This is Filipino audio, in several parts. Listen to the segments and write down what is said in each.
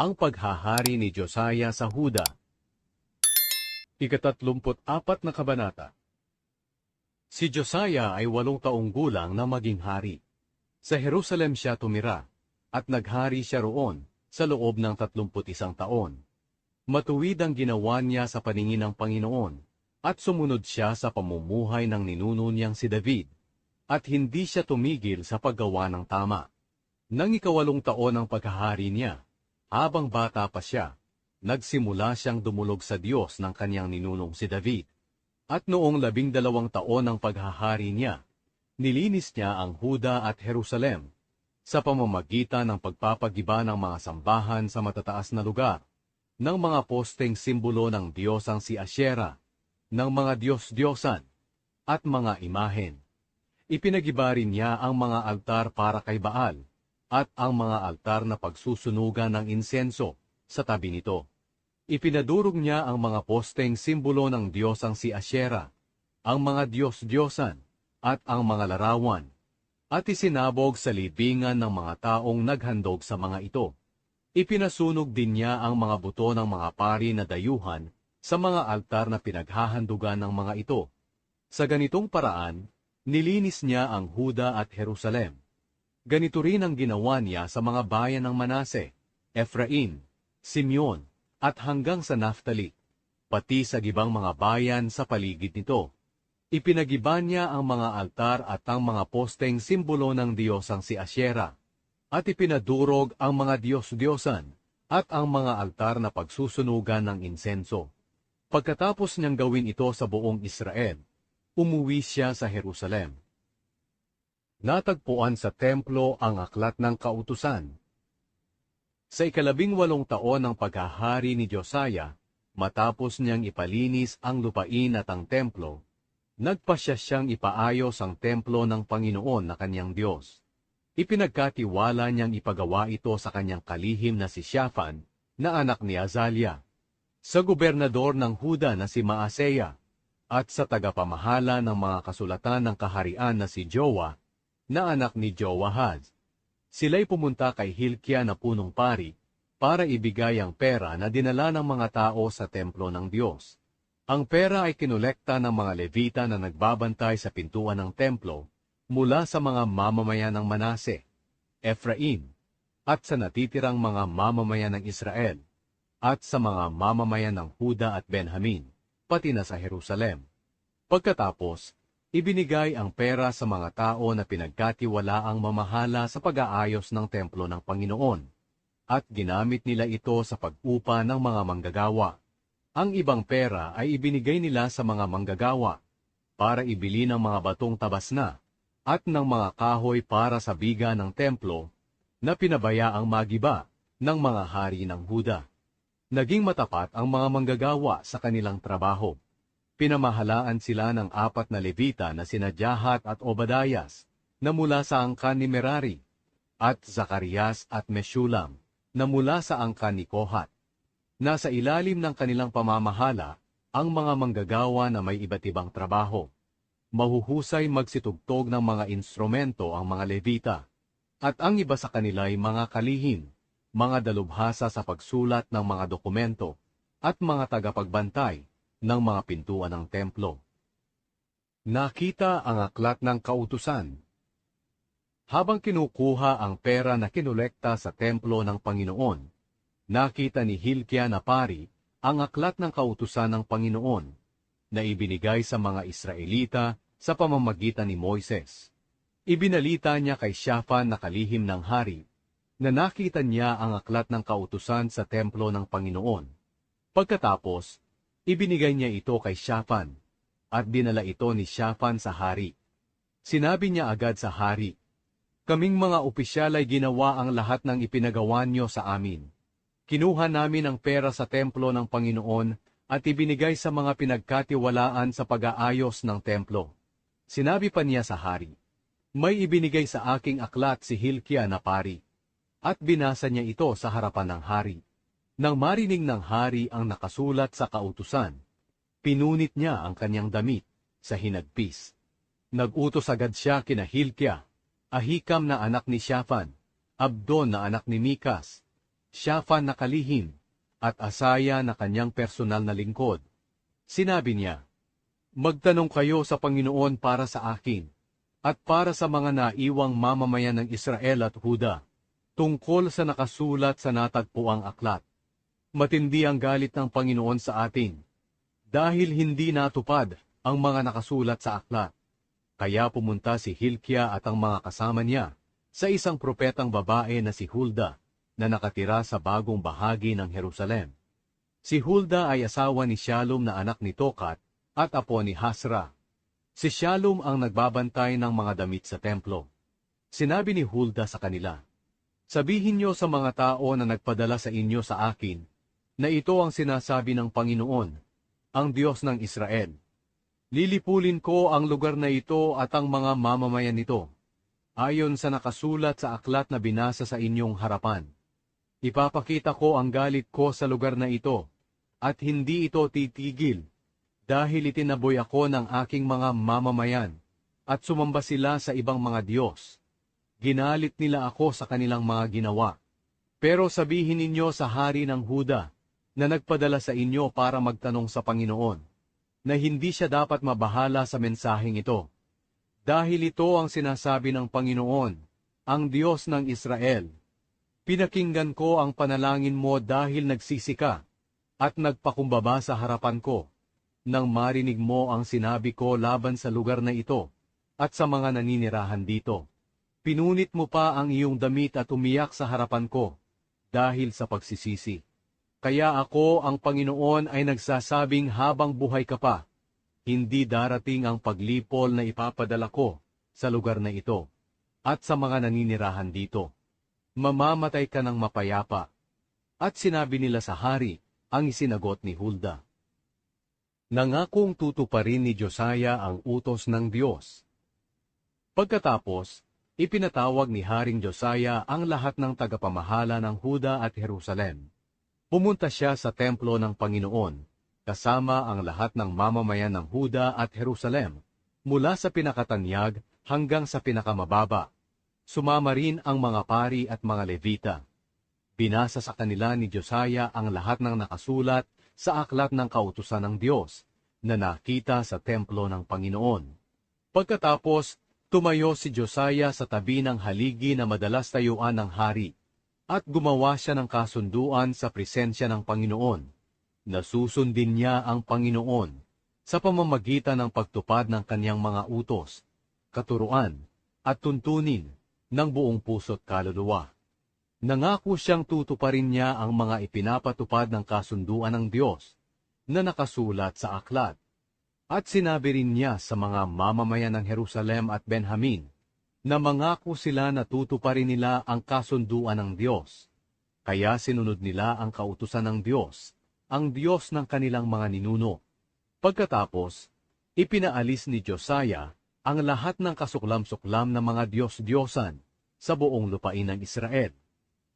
Ang paghahari ni Josiah sa Huda. Ika-34 na kabanata. Si Josiah ay 8 taong gulang na maging hari. Sa Jerusalem siya tumira, at naghari siya roon sa loob ng 31 taon. Matuwid ang ginawa niya sa paningin ng Panginoon, at sumunod siya sa pamumuhay ng ninuno niyang si David, at hindi siya tumigil sa paggawa ng tama. Nang ika-8 taon ang paghahari niya, habang bata pa siya, nagsimula siyang dumulog sa Diyos ng kanyang ninunong si David. At noong 12 taon ng paghahari niya, nilinis niya ang Huda at Jerusalem sa pamamagitan ng pagpapagiba ng mga sambahan sa matataas na lugar, ng mga posteng simbolo ng diyosang si Asyera, ng mga diyos-diyosan, at mga imahen. Ipinagiba rin niya ang mga altar para kay Baal, at ang mga altar na pagsusunugan ng insenso sa tabi nito. Ipinadurog niya ang mga posteng simbolo ng diyosang si Asyera, ang mga diyos-diyosan, at ang mga larawan, at isinabog sa libingan ng mga taong naghandog sa mga ito. Ipinasunog din niya ang mga buto ng mga pari na dayuhan sa mga altar na pinaghahandugan ng mga ito. Sa ganitong paraan, nilinis niya ang Huda at Jerusalem. Ganito rin ang ginawa niya sa mga bayan ng Manase, Efraim, Simeon, at hanggang sa Naphtali, pati sa gibang mga bayan sa paligid nito. Ipinagiba niya ang mga altar at ang mga posteng simbolo ng diyosang si Asyera, at ipinadurog ang mga diyos-diyosan at ang mga altar na pagsusunugan ng insenso. Pagkatapos niyang gawin ito sa buong Israel, umuwi siya sa Jerusalem. Natagpuan sa templo ang aklat ng kautusan. Sa ika-18 taon ng paghahari ni Josiah, matapos niyang ipalinis ang lupain at ang templo, nagpasya siyang ipaayos ang templo ng Panginoon na kanyang Diyos. Ipinagkatiwala niyang ipagawa ito sa kanyang kalihim na si Shaphan, na anak ni Azaliah, sa gobernador ng Huda na si Maaseya, at sa tagapamahala ng mga kasulatan ng kaharian na si Joah, na anak ni Joahaz. Sila'y pumunta kay Hilkiah na punong pari, para ibigay ang pera na dinala ng mga tao sa templo ng Diyos. Ang pera ay kinolekta ng mga Levita na nagbabantay sa pintuan ng templo, mula sa mga mamamayan ng Manase, Efraim, at sa natitirang mga mamamayan ng Israel, at sa mga mamamayan ng Huda at Benjamin, pati na sa Jerusalem. Pagkatapos, ibinigay ang pera sa mga tao na pinagkatiwalaang mamahala sa pag-aayos ng templo ng Panginoon, at ginamit nila ito sa pag-upa ng mga manggagawa. Ang ibang pera ay ibinigay nila sa mga manggagawa, para ibili ng mga batong tabas na, at ng mga kahoy para sa biga ng templo, na pinabayaang magiba ng mga hari ng Huda. Naging matapat ang mga manggagawa sa kanilang trabaho. Pinamahalaan sila ng 4 na Levita na sina Jahat at Obadias, na mula sa angkan ni Merari, at Zacarias at Meshulam, na mula sa angkan ni Kohat. Nasa ilalim ng kanilang pamamahala ang mga manggagawa na may iba't ibang trabaho. Mahuhusay magsitugtog ng mga instrumento ang mga Levita, at ang iba sa kanila ay mga kalihim, mga dalubhasa sa pagsulat ng mga dokumento, at mga tagapagbantay ng mga pintuan ng templo. Nakita ang aklat ng kautusan. Habang kinukuha ang pera na kinolekta sa templo ng Panginoon, nakita ni Hilkiah na pari ang aklat ng kautusan ng Panginoon, na ibinigay sa mga Israelita sa pamamagitan ni Moises. Ibinalita niya kay Shaphan na kalihim ng hari, na nakita niya ang aklat ng kautusan sa templo ng Panginoon. Pagkatapos, ibinigay niya ito kay Shaphan, at dinala ito ni Shaphan sa hari. Sinabi niya agad sa hari, "Kaming mga opisyal ay ginawa ang lahat ng ipinagawa niyo sa amin. Kinuha namin ang pera sa templo ng Panginoon at ibinigay sa mga pinagkatiwalaan sa pag-aayos ng templo." Sinabi pa niya sa hari, "May ibinigay sa aking aklat si Hilkiah na pari," at binasa niya ito sa harapan ng hari. Nang marinig ng hari ang nakasulat sa kautusan, pinunit niya ang kanyang damit sa hinagpis. Nag-utos agad siya kina Hilkiah, Ahikam na anak ni Shaphan, Abdon na anak ni Mikas, Shaphan na kalihim, at Asaya na kanyang personal na lingkod. Sinabi niya, "Magtanong kayo sa Panginoon para sa akin, at para sa mga naiwang mamamayan ng Israel at Huda, tungkol sa nakasulat sa natagpuang aklat. Matindi ang galit ng Panginoon sa atin, dahil hindi natupad ang mga nakasulat sa aklat." Kaya pumunta si Hilkiah at ang mga kasama niya sa isang propetang babae na si Hulda, na nakatira sa bagong bahagi ng Jerusalem. Si Hulda ay asawa ni Shallum na anak ni Tokat at apo ni Hasra. Si Shallum ang nagbabantay ng mga damit sa templo. Sinabi ni Hulda sa kanila, "Sabihin niyo sa mga tao na nagpadala sa inyo sa akin, na ito ang sinasabi ng Panginoon, ang Diyos ng Israel. Lilipulin ko ang lugar na ito at ang mga mamamayan nito, ayon sa nakasulat sa aklat na binasa sa inyong harapan. Ipapakita ko ang galit ko sa lugar na ito, at hindi ito titigil, dahil itinaboy ako ng aking mga mamamayan, at sumamba sila sa ibang mga Diyos. Ginalit nila ako sa kanilang mga ginawa. Pero sabihin ninyo sa hari ng Huda, na nagpadala sa inyo para magtanong sa Panginoon, na hindi siya dapat mabahala sa mensaheng ito. Dahil ito ang sinasabi ng Panginoon, ang Diyos ng Israel. Pinakinggan ko ang panalangin mo dahil nagsisi ka, at nagpakumbaba sa harapan ko, nang marinig mo ang sinabi ko laban sa lugar na ito, at sa mga naninirahan dito. Pinunit mo pa ang iyong damit at umiyak sa harapan ko, dahil sa pagsisisi. Kaya ako, ang Panginoon, ay nagsasabing habang buhay ka pa, hindi darating ang paglipol na ipapadala ko sa lugar na ito, at sa mga naninirahan dito. Mamamatay ka ng mapayapa." At sinabi nila sa hari ang isinagot ni Hulda. Nangakong tutuparin ni Josiah ang utos ng Diyos. Pagkatapos, ipinatawag ni Haring Josiah ang lahat ng tagapamahala ng Huda at Jerusalem. Pumunta siya sa templo ng Panginoon, kasama ang lahat ng mamamayan ng Huda at Jerusalem, mula sa pinakatanyag hanggang sa pinakamababa. Sumama rin ang mga pari at mga Levita. Binasa sa kanila ni Josiah ang lahat ng nakasulat sa aklat ng kautusan ng Diyos na nakita sa templo ng Panginoon. Pagkatapos, tumayo si Josiah sa tabi ng haligi na madalas tayuan ng hari, at gumawa siya ng kasunduan sa presensya ng Panginoon. Nasusundin niya ang Panginoon sa pamamagitan ng pagtupad ng kanyang mga utos, katuruan, at tuntunin ng buong puso't kaluluwa. Nangako siyang tutuparin niya ang mga ipinapatupad ng kasunduan ng Diyos na nakasulat sa aklat. At sinabi rin niya sa mga mamamayan ng Jerusalem at Benjamin na mangako sila na tutuparin nila ang kasunduan ng Diyos. Kaya sinunod nila ang kautusan ng Diyos, ang Diyos ng kanilang mga ninuno. Pagkatapos, ipinaalis ni Josiah ang lahat ng kasuklam-suklam na mga Diyos-Diyosan sa buong lupain ng Israel,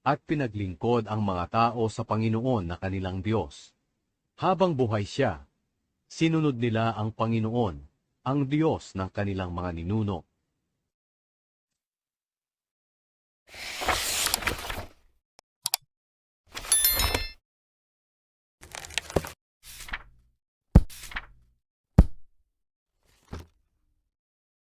at pinaglingkod ang mga tao sa Panginoon na kanilang Diyos. Habang buhay siya, sinunod nila ang Panginoon, ang Diyos ng kanilang mga ninuno.